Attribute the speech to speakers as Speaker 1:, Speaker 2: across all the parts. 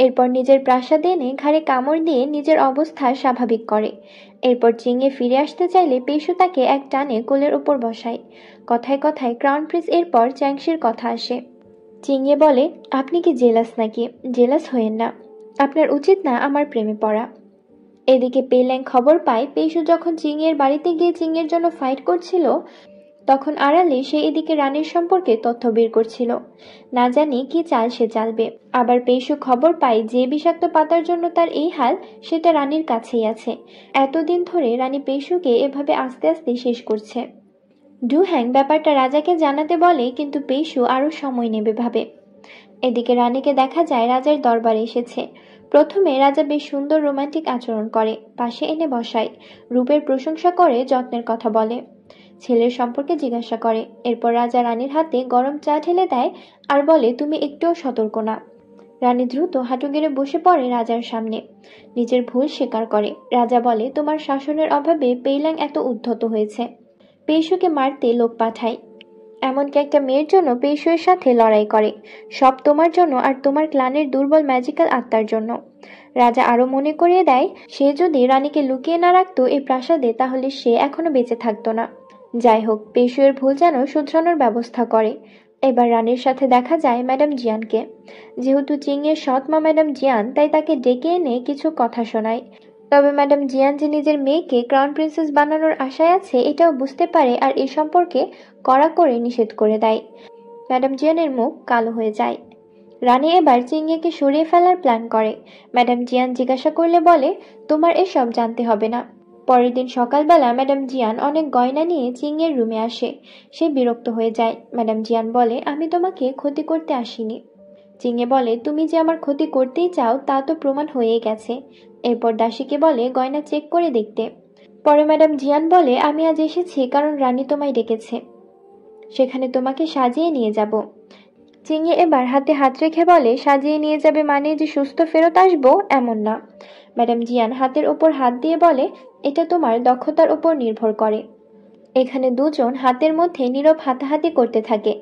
Speaker 1: এরপর নিজের প্রাসাদে এনে ঘাড়ে কামড় দিয়ে নিজের অবস্থা স্বাভাবিক করে। এরপর চিংয়ে ফিরে আসতে চাইলে পেশু তাকে এক টানে কোলের ওপর বসায়। কথায় কথায় ক্রাউন প্রিন্স এরপর চ্যাংশির কথা আসে। চিংয়ে বলে, আপনি কি জেলাস নাকি? জেলাস হয়েন না, আপনার উচিত না আমার প্রেমে পড়া। এদিকে পেল্যাং খবর পায় পেশু যখন চিংয়ের বাড়িতে গিয়ে চিংয়ের জন্য ফাইট করছিল, তখন আড়ালে সে এদিকে রানীর সম্পর্কে তথ্য বের করছিল। না জানি কি চাল সে চালবে। আবার পেশু খবর পায় যে বিষাক্ত পাতার জন্য তার এই হাল, সেটা রানীর কাছেই আছে। এতদিন ধরে রানী পেশুকে এভাবে আস্তে আস্তে শেষ করছে। ডু হ্যাং ব্যাপারটা রাজাকে জানাতে বলে, কিন্তু পেশু আরো সময় নেবে ভাবে। এদিকে রানীকে দেখা যায় রাজার দরবারে এসেছে। প্রথমে রাজা বেশ সুন্দর রোমান্টিক আচরণ করে, পাশে এনে বসায়, রূপের প্রশংসা করে, যত্নের কথা বলে, ছেলের সম্পর্কে জিজ্ঞাসা করে। এরপর রাজা রানীর হাতে গরম চা ঢেলে দেয় আর বলে, তুমি একটুও সতর্ক না। রানী দ্রুত হাঁটু গেড়ে বসে পড়ে রাজার সামনে, নিজের ভুল স্বীকার করে। রাজা বলে, তোমার শাসনের অভাবে পেইল্যাং এত উদ্ধত হয়েছে। পেইশুকে মারতে লোক পাঠায়, এমনকি একটা মেয়ের জন্য পেইশুয়ের সাথে লড়াই করে। সব তোমার জন্য আর তোমার ক্লানের দুর্বল ম্যাজিক্যাল আত্মার জন্য। রাজা আরো মনে করিয়ে দেয়, সে যদি রানীকে লুকিয়ে না রাখতো এই প্রাসাদে, তাহলে সে এখনো বেঁচে থাকতো না। যাই হোক, পেশুয়ের ভুল যেন শুধরানোর ব্যবস্থা করে। এবার রানীর সাথে দেখা যায় ম্যাডাম জিয়ানকে। যেহেতু চিংয়ের সৎ মা ম্যাডাম জিয়ান, তাই তাকে ডেকে এনে কিছু কথা শোনায়। তবে ম্যাডাম জিয়ান যে নিজের মেয়েকে ক্রাউন প্রিন্সেস বানানোর আশায় আছে এটাও বুঝতে পারে আর এ সম্পর্কে কড়া করে নিষেধ করে দেয়। ম্যাডাম জিয়ানের মুখ কালো হয়ে যায়। রানী এবার চিংয়েকে সরিয়ে ফেলার প্ল্যান করে। ম্যাডাম জিয়ান জিজ্ঞাসা করলে বলে, তোমার এসব জানতে হবে না। পরের দিন সকালবেলা ম্যাডাম জিয়ান অনেক গয়না নিয়ে চিংয়ের রুমে আসে। সে বিরক্ত হয়ে যায়। ম্যাডাম জিয়ান বলে, আমি তোমাকে ক্ষতি করতে আসিনি। চিংয়ে বলে, তুমি যে আমার ক্ষতি করতেই চাও তা তো প্রমাণ হয়েই গেছে। এরপর দাসীকে বলে গয়না চেক করে দেখতে। পরে ম্যাডাম জিয়ান বলে, আমি আজ এসেছি কারণ রানী তোমায় ডেকেছে, সেখানে তোমাকে সাজিয়ে নিয়ে যাব। চিংয়ে এবার হাতে হাত রেখে বলে, সাজিয়ে নিয়ে যাবে মানে যে সুস্থ ফেরত আসবো এমন না। ম্যাডাম জিয়ান হাতের ওপর হাত দিয়ে বলে, এটা তোমার দক্ষতার ওপর নির্ভর করে। এখানে দুজন হাতের মধ্যে নীরব হাতাহাতি করতে থাকে।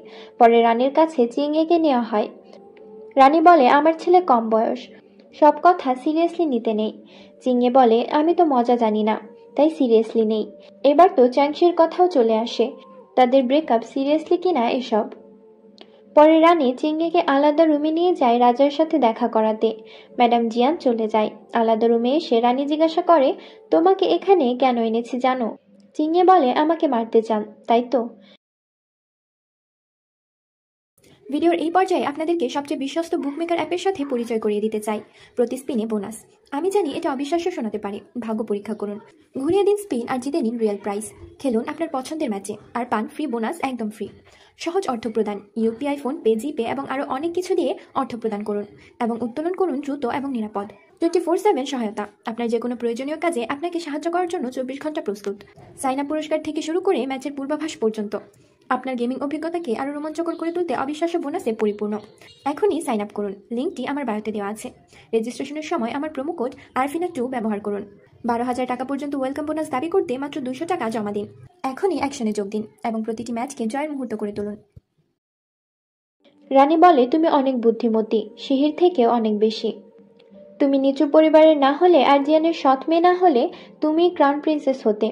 Speaker 1: পরে রানীর কাছে চিংয়েকে নেওয়া হয়। রানী বলে, আমার ছেলে কম বয়স, সব কথা সিরিয়াসলি নিতে নেই। চিংয়ে বলে, আমি তো মজা জানি না, তাই সিরিয়াসলি নেই। এবার তো চ্যাংশির কথাও চলে আসে, তাদের ব্রেকআপ সিরিয়াসলি কিনা এসব। পরে রানী চিংয়েকে আলাদা রুমে নিয়ে যায় রাজার সাথে দেখা করাতে। ম্যাডাম জিয়ান চলে যায়। আলাদা রুমে এসে রানী জিজ্ঞাসা করে, তোমাকে এখানে কেন এনেছি জানো? চিংয়ে বলে, আমাকে মারতে চান তাই তো?
Speaker 2: ভিডিওর এই পর্যায়ে আপনাদেরকে সবচেয়ে বিশ্বস্ত বুকমেকার অ্যাপের সাথে পরিচয় করিয়ে দিতে চাই। প্রতি স্পিনে বোনাস। আমি জানি এটা অবিশ্বাস্য শোনাতে পারে, ভাগ্য পরীক্ষা করুন। ঘুরিয়ে দিন স্পিন আর জিতে নিন রিয়েল প্রাইস। খেলুন আপনার পছন্দের ম্যাচে আর পান ফ্রি বোনাস একদম ফ্রি। সহজ অর্থ প্রদান, ইউপিআই, ফোন পে, জিপে এবং আরও অনেক কিছু দিয়ে অর্থ প্রদান করুন এবং উত্তোলন করুন দ্রুত এবং নিরাপদ। 24/7 সহায়তা। আপনার যে কোনো প্রয়োজনীয় কাজে আপনাকে সাহায্য করার জন্য 24 ঘন্টা প্রস্তুত। সাইন আপ পুরস্কার থেকে শুরু করে ম্যাচের পূর্বাভাস পর্যন্ত। আপনার গেমিং অভিজ্ঞতাকে আরও রোমাঞ্চকর করে তুলতে অবিশ্বাস্য বোনাসে পরিপূর্ণ। এখনই সাইন আপ করুন, লিঙ্কটি আমার বায়োতে দেওয়া আছে। রেজিস্ট্রেশনের সময় আমার প্রোমো কোড আরফিনা2 ব্যবহার করুন। 12,000 টাকা পর্যন্ত ওয়েলকাম বোনাস দাবি করতে মাত্র 200 টাকা জমা দিন। এখনই অ্যাকশনে যোগ দিন এবং প্রতিটি ম্যাচকে জয়ের মুহূর্ত করে তুলুন।
Speaker 1: রানী বলে, তুমি অনেক বুদ্ধিমতী, শিহির থেকেও অনেক বেশি। তুমি নিচু পরিবারের না হলে আর জিয়ানের সৎ মেয়ে না হলে তুমি ক্রাউন প্রিন্সেস হতে।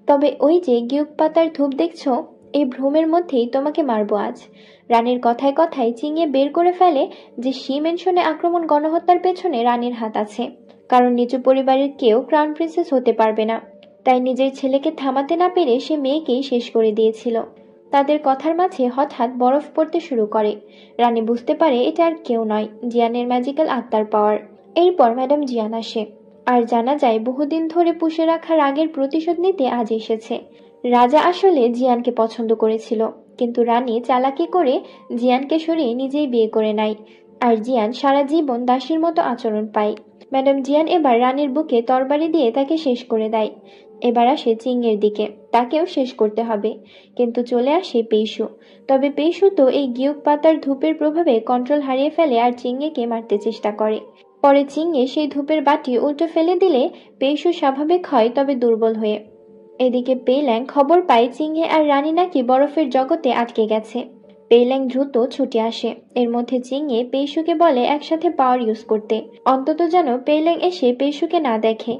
Speaker 1: তবে ওই যে গিউক পাতার ধূপ দেখছো, এই ভ্রমের মধ্যেই তোমাকে মারবো আজ। রানীর কথায় কথায় চিংয়ে বের করে ফেলে যে শি মেনশনে আক্রমণ গণহত্যার পেছনে রানীর হাত আছে, কারণ নিচু পরিবারের কেউ ক্রাউন প্রিন্সেস হতে পারবে না। তাই নিজের ছেলেকে থামাতে না পেরে সে মেয়েকেই শেষ করে দিয়েছিল। তাদের কথার মাঝে হঠাৎ বরফ পড়তে শুরু করে। রানী বুঝতে পারে এটা আর কেউ নয়, জিয়ানের ম্যাজিক্যাল আত্মার পাওয়ার। এরপর ম্যাডাম জিয়ান আসে আর জানা যায় বহুদিন ধরে পুষে রাখা রাগের প্রতিশোধ নিতে আজ এসেছে। রাজা আসলে জিয়ানকে পছন্দ করেছিল, কিন্তু রানী চালাকি করে জিয়ানকে সরিয়ে নিজেই বিয়ে করে নেয় আর জিয়ান সারা জীবন দাসীর মতো আচরণ পায়। ম্যাডাম জিয়ান এবার রানীর বুকে তরবারি দিয়ে তাকে শেষ করে দেয়। এবার আসে চিংয়ের দিকে, তাকেও শেষ করতে হবে, কিন্তু চলে আসে পেইশু। তবে পেইশু তো এই গিউক পাতার ধূপের প্রভাবে কন্ট্রোল হারিয়ে ফেলে আর চিংয়েকে মারতে চেষ্টা করে। পরে চিংয়ে সেই ধূপের বাটি উল্টো ফেলে দিলে পেইশু স্বাভাবিক হয়, তবে দুর্বল হয়ে। এদিকে পেইল্যাং খবর পায় চিংয়ে আর রানী নাকি বরফের জগতে আটকে গেছে। পেইল্যাং দ্রুত ছুটে আসে। এর মধ্যে চিংয়ে পেইশুকে বলে একসাথে পাওয়ার ইউজ করতে, অন্তত যেন পেইল্যাং এসে পেইশুকে না দেখে।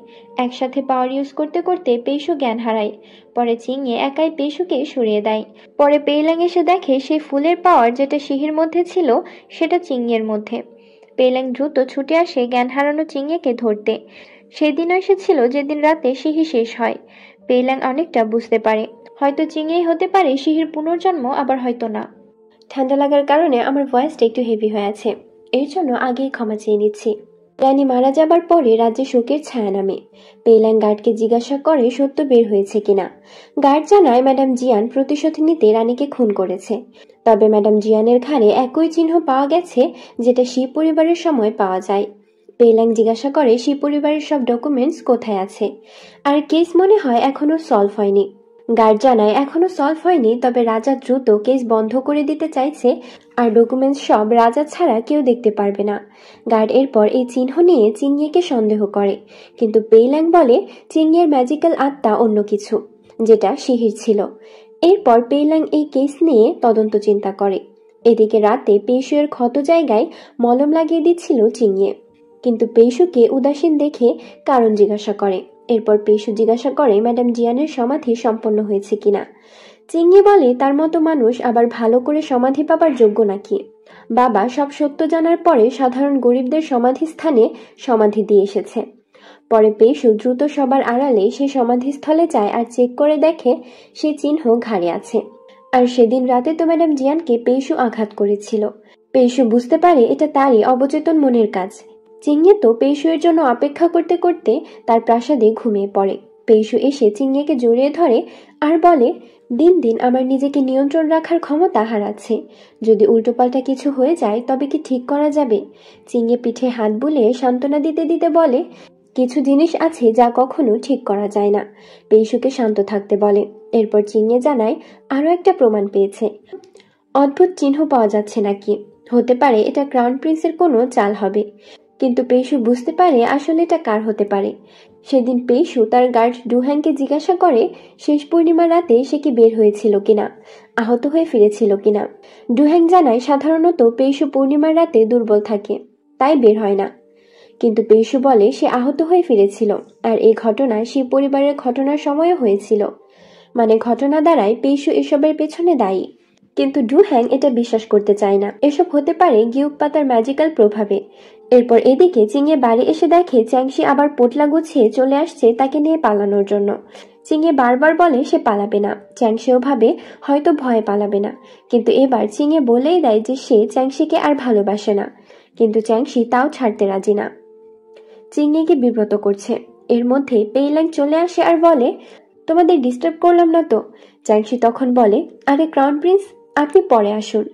Speaker 1: একসাথে পাওয়ার ইউজ করতে করতে পেইশু জ্ঞান হারায়। পরে চিংয়ে একাই পেইশুকে সরিয়ে দেয়। পরে পেইল্যাং এসে দেখে সেই ফুলের পাওয়ার যেটা সিহির মধ্যে ছিল সেটা চিংয়ের মধ্যে। পেইল্যাং দ্রুত ছুটে আসে জ্ঞান হারানো চিংয়েকে ধরতে। সেদিন এসেছিল যেদিন রাতে সিহি শেষ হয়। পেইল্যাং অনেকটা বুঝতে পারে, হয়তো চিংয়েই হতে পারে সিহির পুনর্জন্ম, আবার হয়তো না।
Speaker 2: ঠান্ডা লাগার কারণে আমার ভয়েসটা একটু হেভি হয়ে আছে, এর জন্য আগেই ক্ষমা চেয়ে নিচ্ছি। রানী মারা যাবার পরে রাজ্যে শোকের ছায়া নামে। পেইল্যাং গার্ডকে জিজ্ঞাসা করে সত্য বের হয়েছে কিনা। গার্ড জানায় ম্যাডাম জিয়ান প্রতিশোধ নিতে রানীকে খুন করেছে। তবে ম্যাডাম জিয়ানের ঘাড়ে একই চিহ্ন পাওয়া গেছে যেটা শি পরিবারের সময় পাওয়া যায়। পেইল্যাং জিজ্ঞাসা করে শি পরিবারের সব ডকুমেন্টস কোথায় আছে, আর কেস মনে হয় এখনো সলভ হয়নি। গার্ড জানায় এখনো সলভ হয়নি, তবে রাজা দ্রুত কেস বন্ধ করে দিতে চাইছে, আর ডকুমেন্টস সব রাজা ছাড়া কেউ দেখতে পারবে না। গার্ড এরপর এই চিহ্ন নিয়ে চিংয়েকে সন্দেহ করে, কিন্তু পেইল্যাং বলে চিংয়ের ম্যাজিক্যাল আত্মা অন্য কিছু, যেটা সিহির ছিল। এরপর পেইল্যাং এই কেস নিয়ে তদন্ত চিন্তা করে। এদিকে রাতে পেইশুয়ের ক্ষত জায়গায় মলম লাগিয়ে দিচ্ছিল চিংয়ে, কিন্তু পেইশুকে উদাসীন দেখে কারণ জিজ্ঞাসা করে। এরপর পেইশু জিজ্ঞাসা করে ম্যাডাম জিয়ানের সমাধি সম্পন্ন হয়েছে কিনা। চিংয়ে বলে তার মতো মানুষ আবার ভালো করে সমাধি পাবার যোগ্য নাকি। বাবা সব সত্য জানার পরে সাধারণ গরিবদের সমাধি স্থানে সমাধি দিয়ে এসেছে। পরে পেইশু দ্রুত সবার আড়ালে সে সমাধিস্থলে যায় আর চেক করে দেখে সেই চিহ্ন ঘাড়ে আছে। আর সেদিন রাতে তো ম্যাডাম জিয়ানকে পেইশু আঘাত করেছিল। পেইশু বুঝতে পারে এটা তারই অবচেতন মনের কাজ। চিংয়ে তো পেইশুয়ের জন্য অপেক্ষা করতে করতে তার প্রাসাদে ঘুমিয়ে পড়ে। পেইশু এসে চিংয়েকে জড়িয়ে ধরে আর বলে, দিন দিন আমার নিজেকে নিয়ন্ত্রণ রাখার ক্ষমতা হারাচ্ছে। যদি উল্টোপাল্টা কিছু হয়ে যায় তবে কি ঠিক করা যাবে? চিংয়ে পিঠে হাত বুলিয়ে সান্ত্বনা দিতে দিতে বলে, কিছু জিনিস আছে যা কখনো ঠিক করা যায় না। পেইশুকে শান্ত থাকতে বলে। এরপর চিংয়ে জানায় আরও একটা প্রমাণ পেয়েছে। অদ্ভুত চিহ্ন পাওয়া যাচ্ছে নাকি, হতে পারে এটা ক্রাউন প্রিন্সের কোনো চাল হবে। কিন্তু পেইশু বুঝতে পারে আসলে এটা কার হতে পারে। সেদিন পেইশু তার গার্ড ডুহ্যাংকে জিজ্ঞাসা করে শেষ পূর্ণিমার রাতে সে কি বের হয়েছিল কিনা, আহত হয়ে ফিরেছিল কিনা। ডুহ্যাং জানায় সাধারণত পেইশু পূর্ণিমার রাতে দুর্বল থাকে, তাই বের হয় না। কিন্তু পেইশু বলে সে আহত হয়ে ফিরেছিল, আর এই ঘটনা সে পরিবারের ঘটনার সময়ও হয়েছিল। মানে ঘটনা দ্বারাই পেইশু এসবের পেছনে দায়ী। কিন্তু ডুহ্যাং এটা বিশ্বাস করতে চায় না, এসব হতে পারে গিউক পাতার ম্যাজিক্যাল প্রভাবে। এরপর এদিকে চিংয়ে বাড়ি এসে দেখে চ্যাংশি আবার পোটলা গুছিয়ে চলে আসছে তাকে নিয়ে পালানোর জন্য। চিংয়ে বারবার বলে সে পালাবে না, চ্যাংশিও ভাবে হয়তো ভয়ে পালাবে না, কিন্তু এবার চিংয়ে বলেই দেয় যে সে চ্যাংশিকে আর ভালোবাসে না। কিন্তু চ্যাংশি তাও ছাড়তে রাজি না, চিংয়েকে বিব্রত করছে। এর মধ্যে পেইল্যাং চলে আসে আর বলে, তোমাদের ডিস্টার্ব করলাম না তো? চ্যাংশি তখন বলে, আরে ক্রাউন প্রিন্স, আপনি পরে আসুন।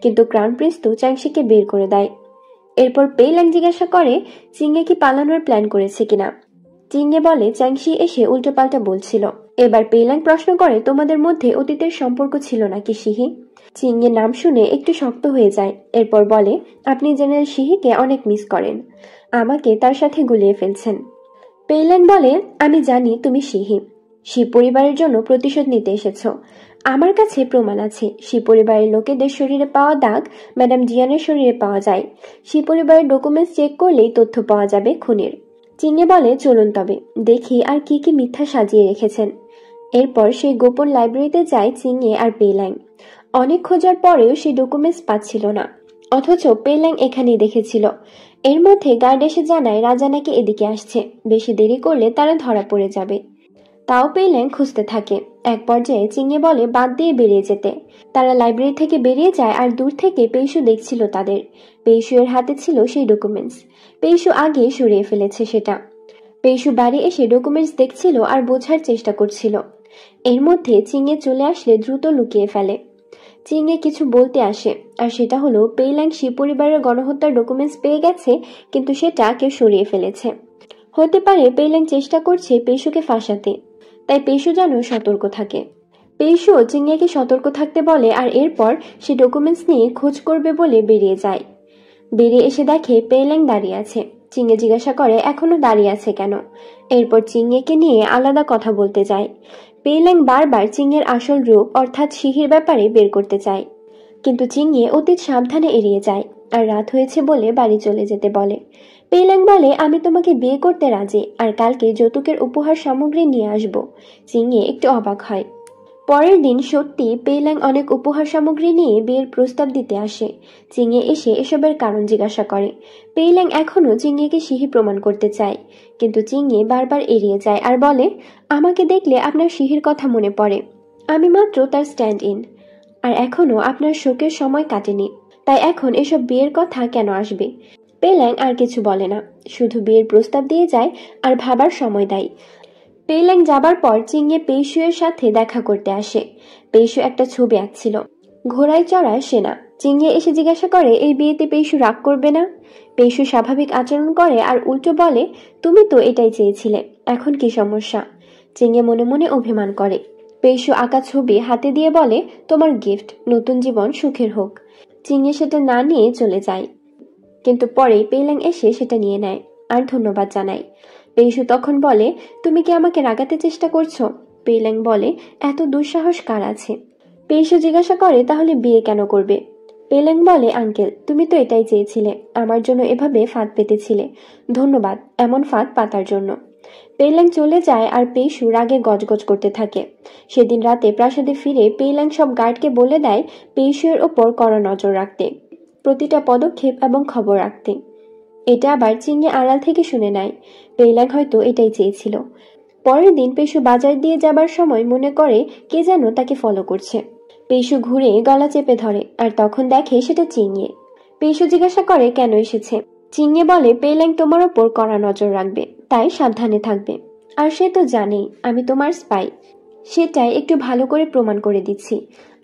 Speaker 2: কিন্তু ক্রাউন প্রিন্স তো চ্যাংশিকে বের করে দেয়। এরপর পেইল্যাং জিজ্ঞাসা করে চিংয়ে কি পালানোর প্ল্যান করেছে কিনা। চিংয়ে বলে চ্যাংশি এসে উল্টোপাল্টা বলছিল। এবার পেইল্যাং প্রশ্ন করে তোমাদের মধ্যে অতীতের সম্পর্ক ছিল নাকি সিহি? চিংয়ে নাম শুনে একটু শক্ত হয়ে যায়। এরপর বলে, আপনি জেনারেল সিহিকে অনেক মিস করেন, আমাকে তার সাথে গুলিয়ে ফেলছেন। পেইল্যাং বলে, আমি জানি তুমি সিহি, শি পরিবারের জন্য প্রতিশোধ নিতে এসেছ। আমার কাছে প্রমাণ আছে, শি পরিবারের লোকেদের শরীরে পাওয়া দাগ ম্যাডাম জিয়ানের শরীরে পাওয়া যায়। শি পরিবারের ডকুমেন্টস চেক করলেই তথ্য পাওয়া যাবে খুনের। চিংয়ে বলে, চলুন তবে দেখি আর কি কি মিথ্যা সাজিয়ে রেখেছেন। এরপর সেই গোপন লাইব্রেরিতে যায় চিংয়ে আর পেইল্যাং। অনেক খোঁজার পরেও সেই ডকুমেন্টস পাচ্ছিল না, অথচ পেইল্যাং এখানেই দেখেছিল। এর মধ্যে গার্ড এসে জানায় রাজা নাকি এদিকে আসছে, বেশি দেরি করলে তারা ধরা পড়ে যাবে। তাও পেইল্যাং খুঁজতে থাকে। এক পর্যায়ে চিংয়ে বলে বাদ দিয়ে বেরিয়ে যেতে। তারা লাইব্রেরি থেকে বেরিয়ে যায় আর দূর থেকে পেইশু দেখছিল তাদের। পেইশুয়ের হাতে ছিল সেই ডকুমেন্টস, পেইশু আগে সরিয়ে ফেলেছে সেটা। পেইশু বাড়ি এসে ডকুমেন্টস দেখছিল আর বোঝার চেষ্টা করছিল। এর মধ্যে চিংয়ে চলে আসলে দ্রুত লুকিয়ে ফেলে। চিংয়ে কিছু বলতে আসে, আর সেটা হলো পেইল্যাং শি পরিবারের গণহত্যার ডকুমেন্টস পেয়ে গেছে, কিন্তু সেটা কেউ সরিয়ে ফেলেছে। হতে পারে পেইল্যাং চেষ্টা করছে পেইশুকে ফাঁসাতে, তাই পেইশু যেন সতর্ক থাকে। পেইশু চিংয়েকে সতর্ক থাকতে বলে আর এরপর সে ডকুমেন্টস নিয়ে খোঁজ করবে বলে বেরিয়ে যায়। বেরিয়ে এসে দেখে পেইল্যাং দাঁড়িয়ে আছে। চিংয়ে জিজ্ঞাসা করে এখনো দাঁড়িয়ে আছে কেন। এরপর চিংয়েকে নিয়ে আলাদা কথা বলতে যায়। পেইল্যাং বারবার চিংয়ের আসল রূপ অর্থাৎ সিহির ব্যাপারে বের করতে চায়।
Speaker 1: কিন্তু চিংয়ে অতীত সাবধানে এড়িয়ে যায় আর রাত হয়েছে বলে বাড়ি চলে যেতে বলে। পেইল্যাং বলে, আমি তোমাকে বিয়ে করতে রাজি আর কালকে যৌতুকের উপহার সামগ্রী নিয়ে আসব। চিংয়ে একটু অবাক হয়। পরের দিন সত্যি পেইল্যাং অনেক উপহার সামগ্রী নিয়ে বিয়ের প্রস্তাব দিতে আসে। চিংয়ে এসে এসবের কারণ জিজ্ঞাসা করে। পেইল্যাং এখনও চিংয়েকে সিহি প্রমাণ করতে চায়, কিন্তু চিংয়ে বারবার এড়িয়ে যায় আর বলে, আমাকে দেখলে আপনার সিহির কথা মনে পড়ে। আমি মাত্র তার স্ট্যান্ড ইন, আর এখনও আপনার শোকের সময় কাটেনি, তাই এখন এসব বিয়ের কথা কেন আসবে। পেইল্যাং আর কিছু বলে না, শুধু বিয়ের প্রস্তাব দিয়ে যায় আর ভাবার সময় দেয়। পেইল্যাং যাবার পর চিংয়ে পেইশুয়ের সাথে দেখা করতে আসে। পেইশু একটা ছবি আঁকছিল, ঘোড়ায় চড়া সেনা। চিংয়ে এসে জিজ্ঞাসা করে, এই বিয়েতে পেইশু রাগ করবে না? পেইশু স্বাভাবিক আচরণ করে আর উল্টো বলে, তুমি তো এটাই চেয়েছিলে, এখন কি সমস্যা? চিংয়ে মনে মনে অভিমান করে। পেইশু আঁকা ছবি হাতে দিয়ে বলে, তোমার গিফট, নতুন জীবন সুখের হোক। চিংয়ে সেটা না নিয়ে চলে যায়, কিন্তু পরেই পেইল্যাং এসে সেটা নিয়ে নেয় আর ধন্যবাদ জানায়। পেইশু তখন বলে, তুমি কি আমাকে রাগাতে চেষ্টা করছো? পেইল্যাং বলে, এত দুঃসাহস কার আছে? পেইশু জিজ্ঞাসা করে, তাহলে বিয়ে কেন করবে? পেইল্যাং বলে, আঙ্কেল, তুমি তো এটাই চেয়েছিলে, আমার জন্য এভাবে ফাঁদ পেতেছিলে, ধন্যবাদ এমন ফাঁদ পাতার জন্য। পেইল্যাং চলে যায় আর পেইশু রাগে গজগজ করতে থাকে। সেদিন রাতে প্রাসাদে ফিরে পেইল্যাং সব গার্ডকে বলে দেয় পেইশুয়ের ওপর কড়া নজর রাখতে, প্রতিটা পদক্ষেপ এবং খবর রাখতে। এটা আবার চিংয়ে আড়াল থেকে শুনে নেয়। পেইল্যাং হয়তো এটাই চেয়েছিল। পরের দিন পেইশু বাজার দিয়ে যাবার সময় মনে করে কে যেন তাকে ফলো করছে। পেইশু ঘুরে গলা চেপে ধরে আর তখন দেখে সেটা চিংয়ে। পেইশু জিজ্ঞাসা করে, কেন এসেছে? চিংয়ে বলে, পেইল্যাং তোমার ওপর কড়া নজর রাখবে, তাই সাবধানে থাকবে। আর সে তো জানেই আমি তোমার স্পাই, সেটাই একটু ভালো করে প্রমাণ করে দিচ্ছি।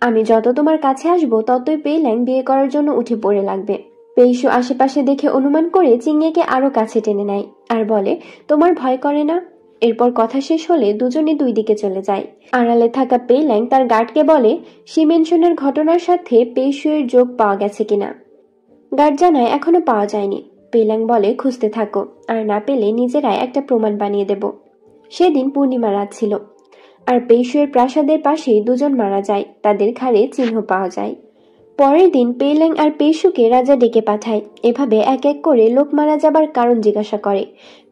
Speaker 1: আমি যত তোমার কাছে আসবো ততই পেইল্যাং বিয়ে করার জন্য উঠে পড়ে লাগবে। পেইশু আশেপাশে দেখে অনুমান করে চিংয়েকে আরো কাছে টেনে নেয় আর বলে, তোমার ভয় করে না? এরপর কথা শেষ হলে দুজনে দুই দিকে চলে যায়। আড়ালে থাকা পেইল্যাং তার গার্ডকে বলে, সিমেনশনের ঘটনার সাথে পেইশুয়ের যোগ পাওয়া গেছে কিনা। গার্ড জানায় এখনো পাওয়া যায়নি। পেইল্যাং বলে, খুঁজতে থাকো, আর না পেলে নিজেরাই একটা প্রমাণ বানিয়ে দেব। সেদিন পূর্ণিমা রাত ছিল আর পেইশুয়ের প্রাসাদের পাশেই দুজন মারা যায়, তাদের ঘাড়ে চিহ্ন পাওয়া যায়। পরের দিন পেইল্যাং আর পেইশুকে রাজা ডেকে পাঠায়। এভাবে এক এক করে লোক মারা যাবার কারণ জিজ্ঞাসা করে।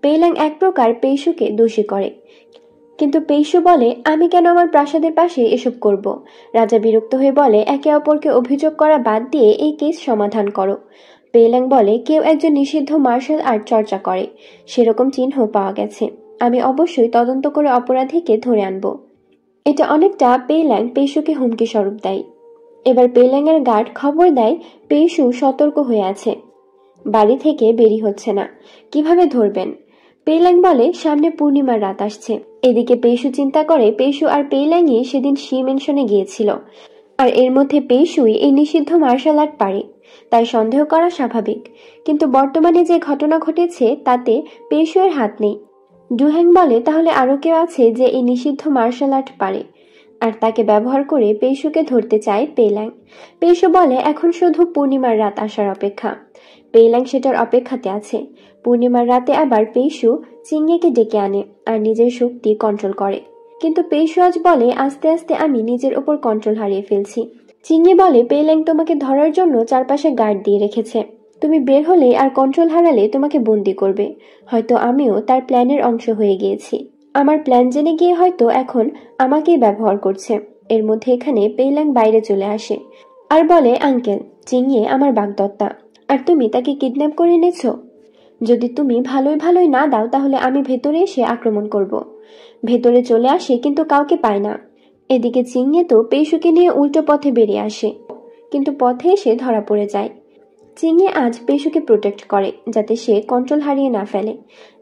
Speaker 1: পেইল্যাং এক প্রকার পেইশুকে দোষী করে, কিন্তু পেইশু বলে, আমি কেন আমার প্রাসাদের পাশে এসব করব? রাজা বিরক্ত হয়ে বলে, একে অপরকে অভিযোগ করা বাদ দিয়ে এই কেস সমাধান করো। পেইল্যাং বলে, কেউ একজন নিষিদ্ধ মার্শাল আর্ট চর্চা করে, সেরকম চিহ্ন পাওয়া গেছে, আমি অবশ্যই তদন্ত করে অপরাধীকে ধরে আনব। এটা অনেকটা পেইল্যাং পেইশুকে হুমকি স্বরূপ দেয়। এবার পেইল্যাং এর গার্ড খবর দেয় পেইশু সতর্ক হয়ে আছে, বাড়ি থেকে বেরি হচ্ছে না, কিভাবে ধরবেন? পেইল্যাং বলে, সামনে পূর্ণিমার রাত আসছে। এদিকে পেইশু চিন্তা করে পেইশু আর পেইল্যাংই সেদিন শি মেনশনে গিয়েছিল, আর এর মধ্যে পেইশুই এই নিষিদ্ধ মার্শাল আর্ট পারে, তাই সন্দেহ করা স্বাভাবিক। কিন্তু বর্তমানে যে ঘটনা ঘটেছে তাতে পেইশুয়ের হাত নেই। ডুহ্যাং বলে, তাহলে আরো কেউ আছে যে এই নিষিদ্ধ মার্শাল আর্ট পারে, আর তাকে ব্যবহার করে পেইশুকে ধরতে চায় পেইল্যাং। পেইশু বলে, এখন শুধু পূর্ণিমার রাত আসার অপেক্ষা। পেইল্যাং সেটার অপেক্ষাতে আছে। পূর্ণিমার রাতে আবার পেইশু চিংয়েকে ডেকে আনে আর নিজের শক্তি কন্ট্রোল করে, কিন্তু পেইশু আজ বলে, আস্তে আস্তে আমি নিজের ওপর কন্ট্রোল হারিয়ে ফেলছি। চিংয়ে বলে, পেইল্যাং তোমাকে ধরার জন্য চারপাশে গার্ড দিয়ে রেখেছে, তুমি বের হলে আর কন্ট্রোল হারালে তোমাকে বন্দি করবে। হয়তো আমিও তার প্ল্যানের অংশ হয়ে গিয়েছি, আমার প্ল্যান জেনে গিয়ে হয়তো এখন আমাকেই ব্যবহার করছে। এর মধ্যে এখানে পেইল্যাং বাইরে চলে আসে আর বলে, আঙ্কেল, চিংয়ে আমার বাগদত্তা, আর তুমি তাকে কিডন্যাপ করে এনেছো। যদি তুমি ভালোই ভালোই না দাও তাহলে আমি ভেতরে এসে আক্রমণ করব। ভেতরে চলে আসে কিন্তু কাউকে পায় না। এদিকে চিংয়ে তো পেইশুকে নিয়ে উল্টো পথে বেরিয়ে আসে, কিন্তু পথে এসে ধরা পড়ে যায়। চিংয়ে আজ পেইশুকে প্রোটেক্ট করে যাতে সে কন্ট্রোল হারিয়ে না ফেলে,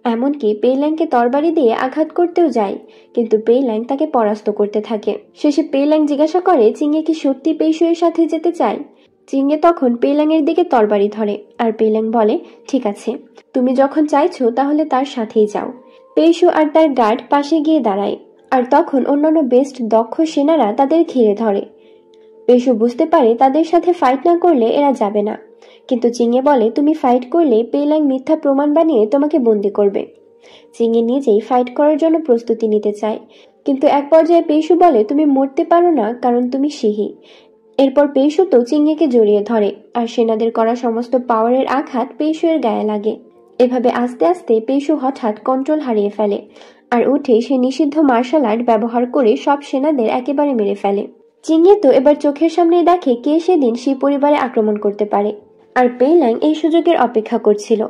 Speaker 1: এমনকি পেইল্যাংকে তরবারি দিয়ে আঘাত করতেও যায়, কিন্তু পেইল্যাং তাকে পরাস্ত করতে থাকে। শেষে পেইল্যাং জিজ্ঞাসা করে, চিংয়ে কি সত্যি পেইশুয়ের সাথে যেতে চায়? চিংয়ে তখন পেইল্যাং এর দিকে তরবারি ধরে আর পেইল্যাং বলে, ঠিক আছে, তুমি যখন চাইছো তাহলে তার সাথেই যাও। পেইশু আর তার গার্ড পাশে গিয়ে দাঁড়ায়, আর তখন অন্যান্য বেস্ট দক্ষ সেনারা তাদের ঘিরে ধরে। পেইশু বুঝতে পারে তাদের সাথে ফাইট না করলে এরা যাবে না, কিন্তু চিংয়ে বলে, তুমি ফাইট করলে পেইল্যাং মিথ্যা প্রমাণ বানিয়ে তোমাকে বন্দি করবে। চিংয়ে নিজেই ফাইট করার জন্য প্রস্তুতি নিতে চায়, কিন্তু এক পর্যায়ে পেইশু বলে, তুমি মরতে পারো না কারণ তুমি সিহি। এরপর পেইশু তো চিংয়েকে জড়িয়ে ধরে আর সেনাদের করা সমস্ত পাওয়ারের আঘাত পেইশু-এর গায়ে লাগে। এভাবে আস্তে আস্তে পেইশু হঠাৎ কন্ট্রোল হারিয়ে ফেলে আর উঠে সে নিষিদ্ধ মার্শাল আর্ট ব্যবহার করে সব সেনাদের একেবারে মেরে ফেলে। চিংয়ে তো এবার চোখের সামনেই দেখে কে সেদিন সেই পরিবারে আক্রমণ করতে পারে, আর পেইল্যাং এই সুযোগের অপেক্ষা করছিল।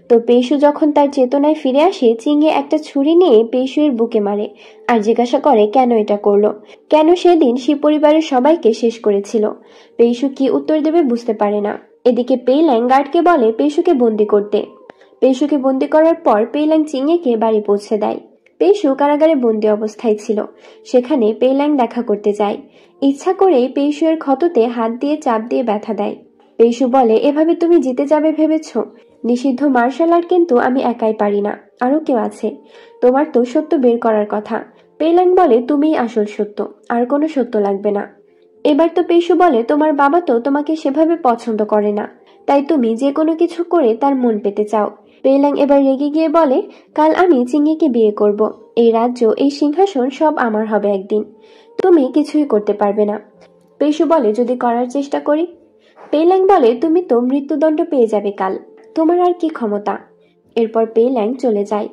Speaker 1: তো পেইশু যখন তার চেতনায় ফিরে আসে, চিংয়ে একটা ছুরি নিয়ে পেইশু-এর বুকে মারে আর জিজ্ঞাসা করে কেন এটা করলো, কেন সেদিন সেই পরিবারের সবাইকে শেষ করেছিল। পেইশু কি উত্তর দেবে বুঝতে পারে না। এদিকে পেইল্যাং গার্ডকে বলে পেইশুকে বন্দি করতে। পেইশুকে বন্দি করার পর পেইল্যাং চিংয়েকে বাড়ি পৌঁছে দেয়। পেইশু কারাগারে বন্দি অবস্থায় ছিল, সেখানে পেইল্যাং দেখা করতে যায়। ইচ্ছা করেই পেইশু-এর ক্ষততে হাত দিয়ে চাপ দিয়ে ব্যথা দেয়। পেইশু বলে, এভাবে তুমি জিতে যাবে ভেবেছ? নিষিদ্ধ মার্শাল আর্ট কিন্তু আমি একাই পারি না, আরো কেউ আছে। তোমার তো সত্য বের করার কথা। পেইল্যাং বলে, তুমিই আসল সত্য, আর কোনো সত্য লাগবে না। এবার তো পেইশু বলে, তোমার বাবা তো তোমাকে সেভাবে পছন্দ করে না, তাই তুমি যে কোনো কিছু করে তার মন পেতে চাও। পেইল্যাং এবার রেগে গিয়ে বলে, কাল আমি চিংয়েকে বিয়ে করব। এই রাজ্য, এই সিংহাসন সব আমার হবে একদিন। তুমি কিছুই করতে পারবে না। পেইশু বলে, যদি করার চেষ্টা করি? পেইল্যাং বলে, তুমি তো মৃত্যুদণ্ড পেয়ে যাবে কাল, তোমার আর কি ক্ষমতা। এরপর পেইল্যাং চলে যায়।